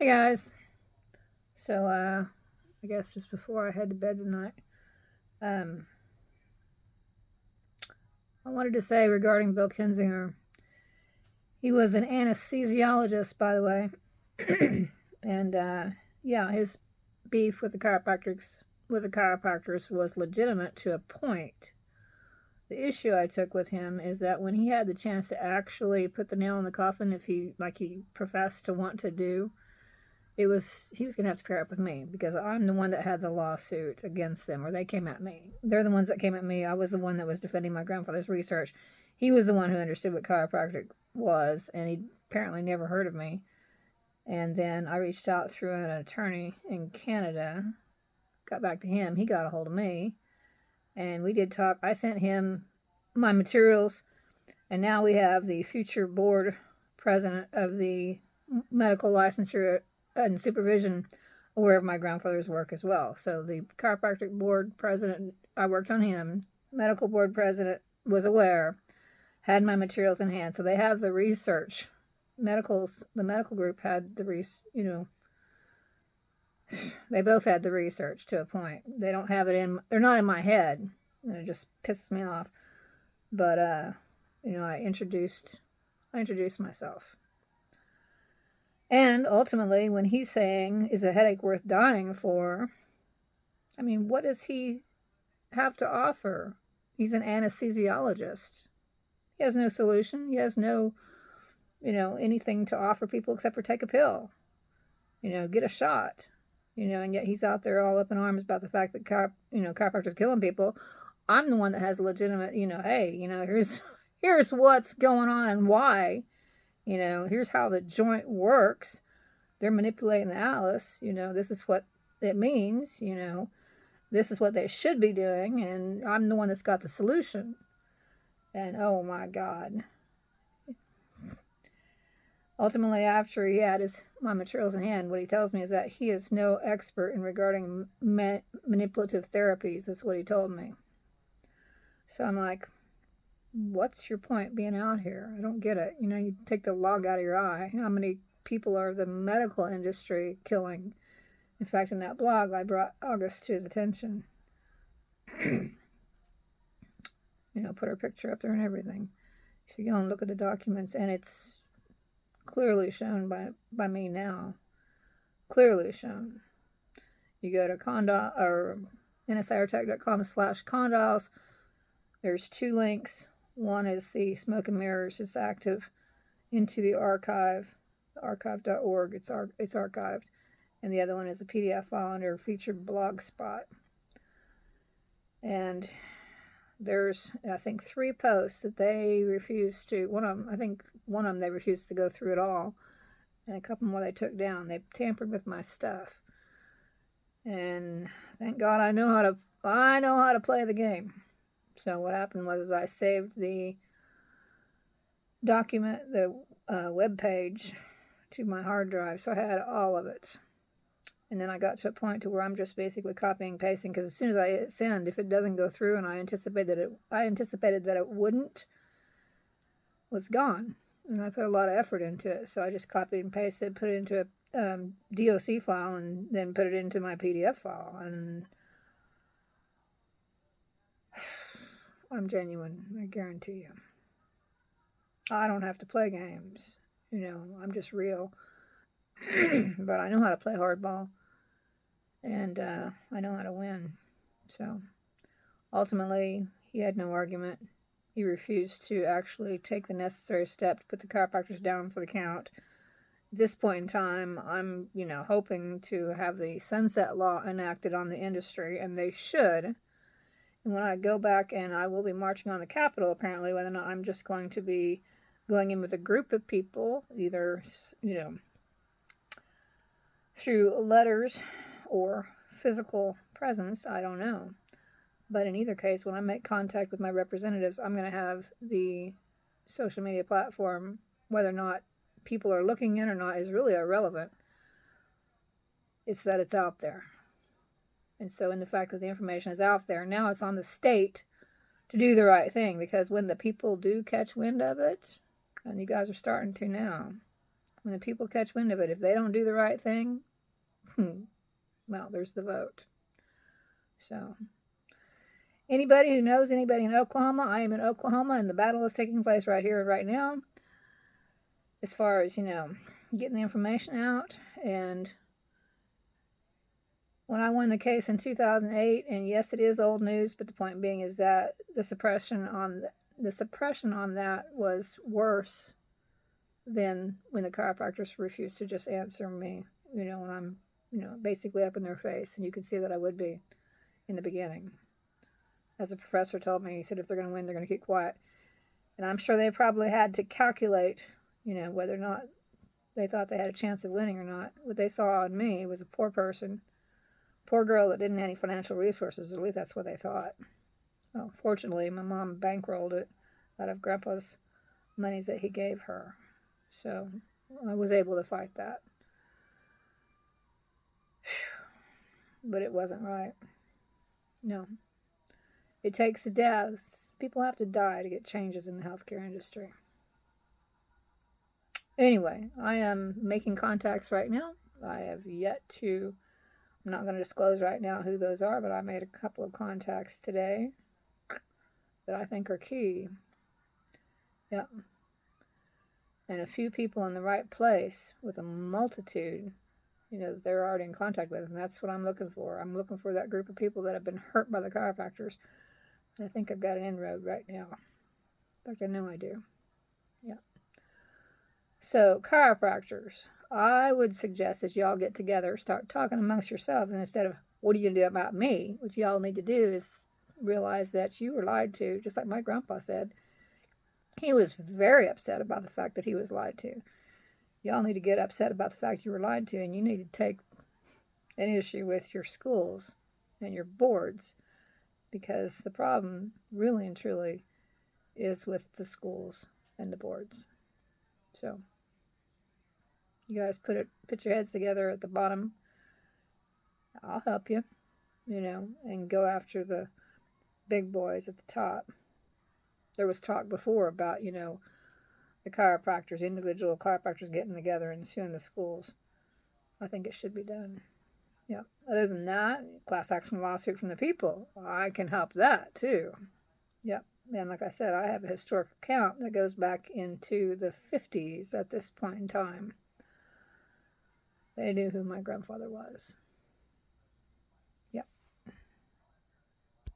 Hey guys. So I guess just before I head to bed tonight, um I wanted to say regarding Bill Kinzinger, he was an anesthesiologist, by the way. and yeah, his beef with the chiropractors was legitimate to a point. The issue I took with him is that when he had the chance to actually put the nail in the coffin, if he professed to want to do, he was gonna have to pair up with me because I'm the one that had the lawsuit against them, or they came at me. They're the ones that came at me. I was the one that was defending my grandfather's research. He was the one who understood what chiropractic was, and he apparently never heard of me. And then I reached out through an attorney in Canada, got back to him. He got a hold of me, and we did talk. I sent him my materials, and now we have the future board president of the medical licensure and supervision aware of my grandfather's work as well. So the chiropractic board president, I worked on him. Medical board president was aware, had my materials in hand. So they have the research. The medical group had they both had the research to a point. They don't have it they're not in my head. And it just pisses me off. But, I introduced myself. And ultimately, when he's saying, is a headache worth dying for? I mean, what does he have to offer? He's an anesthesiologist. He has no solution. He has no, anything to offer people except for take a pill, get a shot, and yet he's out there all up in arms about the fact that chiropractors killing people. I'm the one that has a legitimate, hey, here's what's going on and why. Here's how the joint works. They're manipulating the atlas. This is what it means. This is what they should be doing. And I'm the one that's got the solution. And oh my God. Ultimately, after he had my materials in hand, what he tells me is that he is no expert in regarding manipulative therapies, is what he told me. So I'm like, what's your point being out here? I don't get it. You take the log out of your eye. How many people are the medical industry killing? In fact, in that blog, I brought August to his attention. Put her picture up there and everything. If you go and look at the documents, and it's clearly shown by me now. Clearly shown. You go to nsirotech.com/condols. There's two links. One is the Smoke and Mirrors. It's active into the archive, archive.org. It's archived. And the other one is a PDF file under featured blog spot. And there's, I think, 3 posts that they refused to, one of them they refused to go through at all. And a couple more they took down. They tampered with my stuff. And thank God I know how to play the game. So what happened was I saved the document, the web page, to my hard drive. So I had all of it. And then I got to a point to where I'm just basically copying and pasting, because as soon as I hit send, if it doesn't go through, and I anticipated that it wouldn't, was gone. And I put a lot of effort into it. So I just copied and pasted, put it into a DOC file, and then put it into my PDF file. And I'm genuine, I guarantee you. I don't have to play games. I'm just real. But I know how to play hardball. And I know how to win. So ultimately, he had no argument. He refused to actually take the necessary step to put the chiropractors down for the count. At this point in time, I'm, hoping to have the sunset law enacted on the industry, and they should. And when I go back, and I will be marching on the Capitol, apparently, whether or not I'm just going to be going in with a group of people, either, through letters or physical presence, I don't know. But in either case, when I make contact with my representatives, I'm going to have the social media platform, whether or not people are looking in or not, is really irrelevant. It's that it's out there. And so in the fact that the information is out there, now it's on the state to do the right thing, because when the people do catch wind of it, and you guys are starting to now, When the people catch wind of it, if they don't do the right thing, well, there's the vote. So, anybody who knows anybody in Oklahoma, I am in Oklahoma, and the battle is taking place right here and right now. As far as, getting the information out. And when I won the case in 2008, and yes, it is old news, but the point being is that the suppression on that was worse than when the chiropractors refused to just answer me, when I'm, basically up in their face. And you can see that I would be in the beginning. As a professor told me, he said, if they're going to win, they're going to keep quiet. And I'm sure they probably had to calculate, whether or not they thought they had a chance of winning or not. What they saw in me was a poor person, poor girl that didn't have any financial resources. At least that's what they thought. Well, fortunately, my mom bankrolled it out of Grandpa's monies that he gave her. So I was able to fight that. But it wasn't right. No. It takes deaths. People have to die to get changes in the healthcare industry. Anyway, I am making contacts right now. I have yet to, I'm not going to disclose right now who those are, but I made a couple of contacts today that I think are key. Yeah. And a few people in the right place with a multitude, that they're already in contact with. And that's what I'm looking for. I'm looking for that group of people that have been hurt by the chiropractors. And I think I've got an inroad right now. In fact, I know I do. Yeah. So, chiropractors, I would suggest that y'all get together, start talking amongst yourselves, and instead of, what are you going to do about me? What y'all need to do is realize that you were lied to, just like my grandpa said. He was very upset about the fact that he was lied to. Y'all need to get upset about the fact you were lied to, and you need to take an issue with your schools and your boards, because the problem really and truly is with the schools and the boards. So, you guys put your heads together at the bottom. I'll help you, and go after the big boys at the top. There was talk before about, the chiropractors, individual chiropractors getting together and suing the schools. I think it should be done. Yeah. Other than that, class action lawsuit from the people, I can help that too. Yep. And like I said, I have a historic account that goes back into the 50s at this point in time. They knew who my grandfather was.